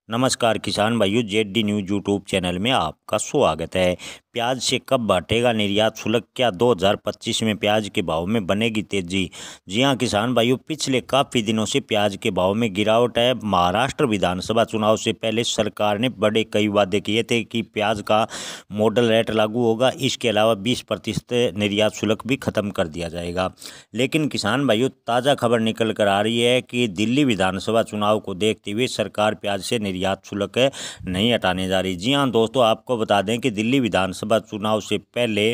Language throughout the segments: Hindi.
नमस्कार किसान भाइयों, Z D news YouTube channel में आपका स्वागत है। प्याज से कब हटेगा निर्यात शुल्क? क्या 2025 में प्याज के भाव में बनेगी तेजी? जी हां किसान भाइयों, पिछले काफ़ी दिनों से प्याज के भाव में गिरावट है। महाराष्ट्र विधानसभा चुनाव से पहले सरकार ने बड़े कई वादे किए थे कि प्याज का मॉडल रेट लागू होगा, इसके अलावा 20% निर्यात शुल्क भी खत्म कर दिया जाएगा। लेकिन किसान भाइयों, ताज़ा खबर निकल कर आ रही है कि दिल्ली विधानसभा चुनाव को देखते हुए सरकार प्याज से निर्यात शुल्क नहीं हटाने जा रही। जी हां दोस्तों, आपको बता दें कि दिल्ली विधानसभा चुनाव से पहले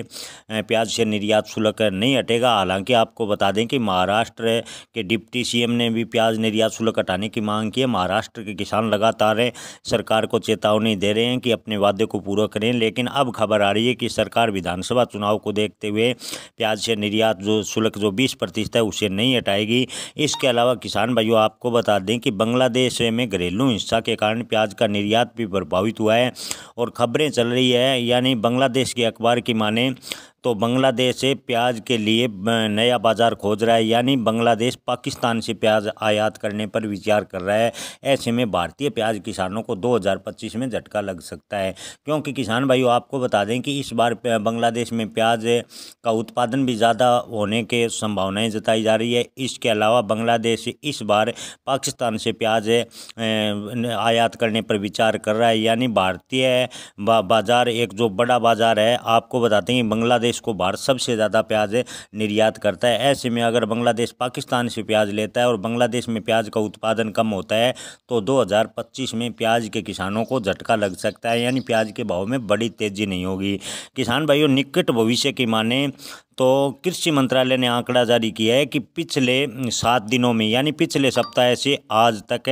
प्याज से निर्यात शुल्क नहीं हटेगा। हालांकि आपको बता दें कि महाराष्ट्र के डिप्टी सीएम ने भी प्याज निर्यात शुल्क हटाने की मांग की है। महाराष्ट्र के किसान लगातार सरकार को चेतावनी दे रहे हैं कि अपने वादे को पूरा करें, लेकिन अब खबर आ रही है कि सरकार विधानसभा चुनाव को देखते हुए प्याज से निर्यात शुल्क जो 20% है उसे नहीं हटाएगी। इसके अलावा किसान भाइयों, आपको बता दें कि बांग्लादेश में घरेलू हिंसा के कारण प्याज का निर्यात भी प्रभावित हुआ है और खबरें चल रही है, यानी बांग्लादेश के अखबार की माने तो बांग्लादेश से प्याज के लिए नया बाजार खोज रहा है, यानी बांग्लादेश पाकिस्तान से प्याज आयात करने पर विचार कर रहा है। ऐसे में भारतीय प्याज किसानों को 2025 में झटका लग सकता है, क्योंकि किसान भाइयों आपको बता दें कि इस बार बांग्लादेश में प्याज का उत्पादन भी ज़्यादा होने के संभावनाएं जताई जा रही है। इसके अलावा बांग्लादेश इस बार पाकिस्तान से प्याज आयात करने पर विचार कर रहा है, यानी भारतीय बाजार एक जो बड़ा बाजार है। आपको बताते हैं बांग्लादेश को भारत सबसे ज़्यादा प्याज निर्यात करता है। ऐसे में अगर बांग्लादेश पाकिस्तान से प्याज लेता है और बांग्लादेश में प्याज का उत्पादन कम होता है तो 2025 में प्याज के किसानों को झटका लग सकता है, यानी प्याज के भाव में बड़ी तेजी नहीं होगी। किसान भाइयों, निकट भविष्य की माने तो कृषि मंत्रालय ने आंकड़ा जारी किया है कि पिछले 7 दिनों में, यानी पिछले सप्ताह से आज तक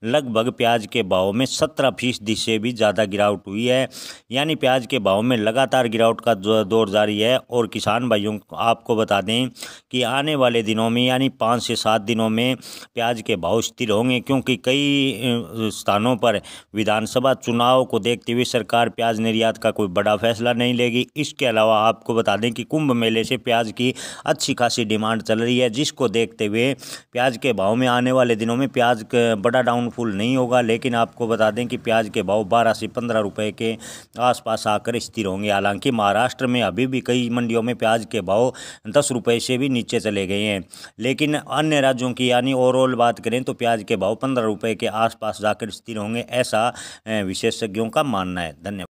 लगभग प्याज के भाव में 17% से भी ज़्यादा गिरावट हुई है। यानी प्याज के भाव में लगातार गिरावट का दौर जारी है। और किसान भाइयों आपको बता दें कि आने वाले दिनों में, यानी 5 से 7 दिनों में प्याज के भाव स्थिर होंगे, क्योंकि कई स्थानों पर विधानसभा चुनाव को देखते हुए सरकार प्याज निर्यात का कोई बड़ा फैसला नहीं लेगी। इसके अलावा आपको बता दें कि कुंभ मेले से प्याज की अच्छी खासी डिमांड चल रही है, जिसको देखते हुए प्याज के भाव में आने वाले दिनों में प्याज का बड़ा डाउनफॉल नहीं होगा। लेकिन आपको बता दें कि प्याज के भाव 12 से 15 रुपए के आसपास आकर स्थिर होंगे। हालांकि महाराष्ट्र में अभी भी कई मंडियों में प्याज के भाव 10 रुपए से भी नीचे चले गए हैं। लेकिन अन्य राज्यों की, यानी ओवरऑल बात करें तो प्याज के भाव 15 रुपए के आसपास जाकर स्थिर होंगे, ऐसा विशेषज्ञों का मानना है। धन्यवाद।